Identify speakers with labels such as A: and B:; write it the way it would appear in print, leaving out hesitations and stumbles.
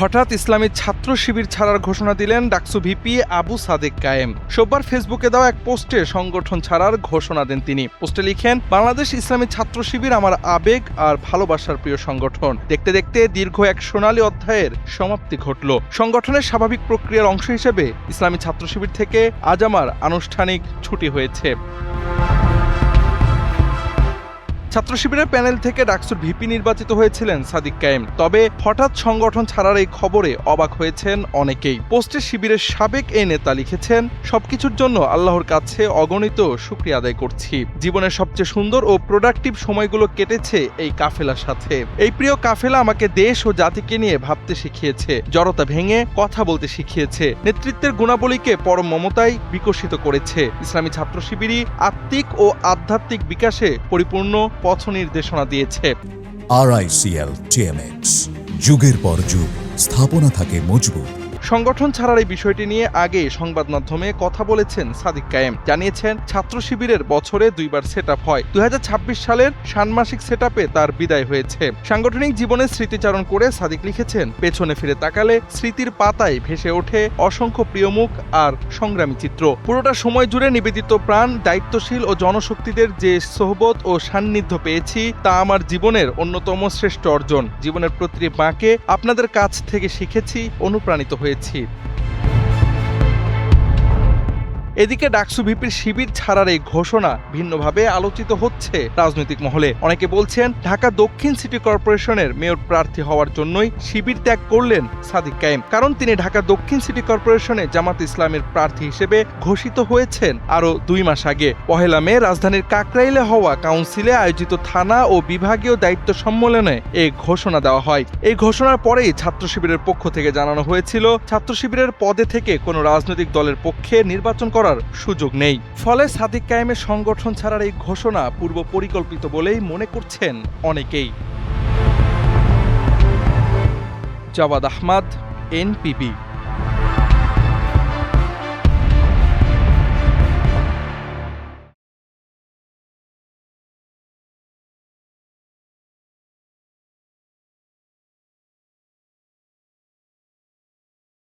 A: হঠাৎ ইসলামী ছাত্র শিবির ছাড়ার ঘোষণা দিলেন ডাকসু ভিপি আবু সাদেক কায়েম। সোমবার ফেসবুকে দেওয়া এক পোস্টে সংগঠন ছাড়ার ঘোষণা দেন তিনি। পোস্টে লিখেন, বাংলাদেশ ইসলামী ছাত্র শিবির আমার আবেগ আর ভালোবাসার প্রিয় সংগঠন। দেখতে দেখতে দীর্ঘ এক সোনালী অধ্যায়ের সমাপ্তি ঘটল। সংগঠনের স্বাভাবিক প্রক্রিয়ার অংশ হিসেবে ইসলামী ছাত্র শিবির থেকে আজ আমার আনুষ্ঠানিক ছুটি হয়েছে। ছাত্র শিবিরের প্যানেল থেকে ডাকসুর ভিপি নির্বাচিত হয়েছিলেন সাদিক কায়েম। তবে হঠাৎ সংগঠন ছাড়ার এই খবরে অবাক হয়েছেন অনেকেই। পোস্টে শিবিরের সাবেক এই নেতা লিখেছেন, সবকিছুর জন্য আল্লাহর কাছে অগণিত শুকরিয়া আদায় করছি। জীবনের সবচেয়ে সুন্দর ও প্রোডাক্টিভ সময়গুলো কেটেছে এই কাফেলার সাথে। এই প্রিয় কাফেলা আমাকে দেশ ও জাতিকে নিয়ে ভাবতে শিখিয়েছে, জড়তা ভেঙে কথা বলতে শিখিয়েছে, নেতৃত্বের গুণাবলীকে পরম মমতায় বিকশিত করেছে। ইসলামী ছাত্র শিবিরই আত্মিক ও আধ্যাত্মিক বিকাশে পরিপূর্ণ পথ নির্দেশনা দিয়েছে।
B: RICL TMX, যুগের পর যুগ স্থাপনা থাকে মজবুত।
A: সংগঠন ছাড়ার এই বিষয়টি নিয়ে আগে সংবাদ মাধ্যমে কথা বলেছেন সাদিক কায়েম। জানিয়েছেন, ছাত্র শিবিরের বছরে 2 বার সেট আপ হয়। 2026 সালের ষান্মাসিক সেট আপে তার বিদায় হয়েছে। সাংগঠনিক জীবনের স্মৃতিচারণ করে সাদিক লিখেছেন, পেছনে ফিরে তাকালে স্মৃতির পাতায় ভেসে ওঠে অসংখ্য প্রিয় মুখ আর সংগ্রামী চিত্র। পুরোটা সময় জুড়ে নিবেদিত প্রাণ, দায়িত্বশীল ও জনশক্তিদের যে সোহবত ও সান্নিধ্য পেয়েছি তা আমার জীবনের অন্যতম শ্রেষ্ঠ অর্জন। জীবনের প্রতিটি বাঁকে আপনাদের কাছ থেকে শিখেছি, অনুপ্রাণিত হয়েছি। এদিকে ডাকসু ভিপির শিবির ছাড়ার এই ঘোষণা ভিন্নভাবে আলোচিত হচ্ছে রাজনৈতিক মহলে। অনেকে বলছেন, ঢাকা দক্ষিণ সিটি কর্পোরেশনের মেয়র প্রার্থী হওয়ার জন্যই শিবির ত্যাগ করলেন সাদিক কায়েম। কারণ তিনি ঢাকা দক্ষিণ সিটি কর্পোরেশনে জামাত ইসলামের প্রার্থী হিসেবে ঘোষিত হয়েছেন আরও 2 মাস আগে। 1 মে রাজধানীর কাকরাইলে হওয়া কাউন্সিলে আয়োজিত থানা ও বিভাগীয় দায়িত্ব সম্মেলনে এই ঘোষণা দেওয়া হয়। এই ঘোষণার পরেই ছাত্র শিবিরের পক্ষ থেকে জানানো হয়েছিল, ছাত্র শিবিরের পদে থেকে কোনো রাজনৈতিক দলের পক্ষে নির্বাচন করার সুযোগ নেই। ফলে সাদিক কায়েমের সংগঠন ছাড়ার এই ঘোষণা পূর্ব পরিকল্পিত বলেই মনে করছেন অনেকেই। জাওয়াদ আহমদ, NPB।